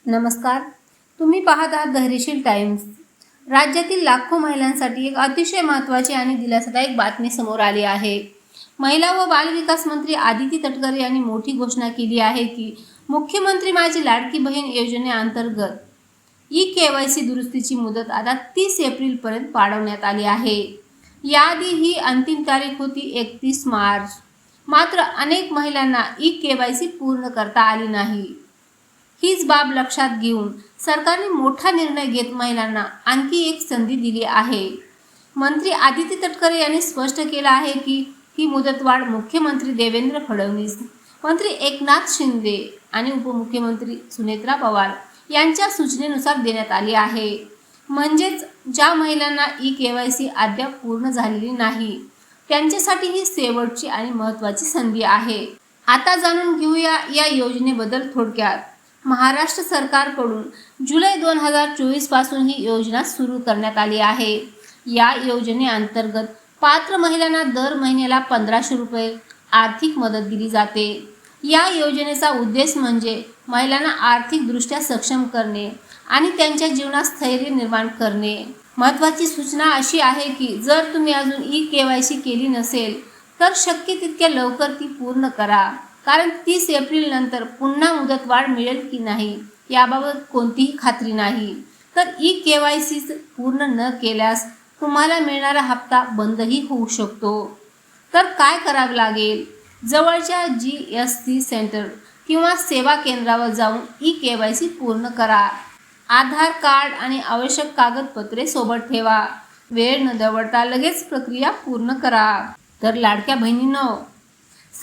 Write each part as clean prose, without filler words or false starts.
नमस्कार. तुम्ही पाहत आहात धैर्यशील टाइम्स. राज्यातील लाखो महिलांसाठी एक अतिशय महत्त्वाची आणि दिलासादायक बातमी समोर आली आहे. महिला व बालविकास मंत्री आदिती तटकरे यांनी मोठी घोषणा केली आहे की मुख्यमंत्री माझी लाडकी बहीण योजनेअंतर्गत ई-केवायसी दुरुस्तीची मुदत आता 30 एप्रिलपर्यंत वाढवण्यात आली आहे. याआधी ही अंतिम तारीख होती 31 मार्च. मात्र अनेक महिलांना ई-केवायसी पूर्ण करता आली नाही. हीच बाब लक्षात घेऊन सरकारने मोठा निर्णय घेत महिलांना आणखी एक संधी दिली आहे. मंत्री आदिती तटकरे यांनी स्पष्ट केलं आहे की ही मुदतवाढ मुख्यमंत्री देवेंद्र फडणवीस, मंत्री एकनाथ शिंदे आणि उपमुख्यमंत्री सुनेत्रा पवार यांच्या सूचनेनुसार देण्यात आली आहे. म्हणजेच ज्या महिलांना ई-केवायसी अद्याप पूर्ण झालेली नाही त्यांच्यासाठी ही शेवटची आणि महत्त्वाची संधी आहे. आता जाणून घेऊया या योजनेबद्दल थोडक्यात. महाराष्ट्र सरकारकडून जुलै 2024 पासून ही योजना सुरू करण्यात आली आहे. या योजनेअंतर्गत पात्र महिलांना दर महिन्याला 1500 रुपये आर्थिक मदत दिली जाते. या योजनेचा उद्देश म्हणजे महिलांना आर्थिकदृष्ट्या सक्षम करणे आणि त्यांच्या जीवनात स्थैर्य निर्माण करणे. महत्त्वाची सूचना अशी आहे की जर तुम्ही अजून ई-केवायसी केली नसेल तर शक्य तितक्या लवकर ती पूर्ण करा. कारण 30 एप्रिल नंतर पुन्हा मुदतवाढ मिळेल की नाही याबाबत कोणतीही खात्री नाही. तर ई-केवायसी पूर्ण न केल्यास तुम्हाला मिळणारा हप्ता बंदही होऊ शकतो. तर काय करावे लागेल? जवळच्या GST सेंटर किंवा सेवा केंद्रावर जाऊन ई-केवायसी पूर्ण करा. आधार कार्ड आणि आवश्यक कागदपत्रे सोबत ठेवा. वेळ न दवडता लगेच प्रक्रिया पूर्ण करा. तर लाडक्या बहिणींनो,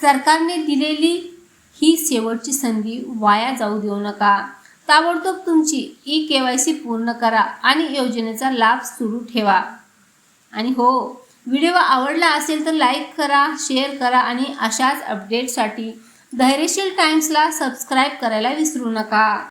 सरकारने दिलेली ही शेवटची संधी वाया जाऊ देऊ नका. ताबडतोब तुमची ई-केवायसी पूर्ण करा आणि योजनेचा लाभ सुरू ठेवा. आणि हो, व्हिडिओ आवडला असेल तर लाईक करा, शेअर करा आणि अशाच अपडेट्ससाठी धैर्यशील टाइम्सला सबस्क्राईब करायला विसरू नका.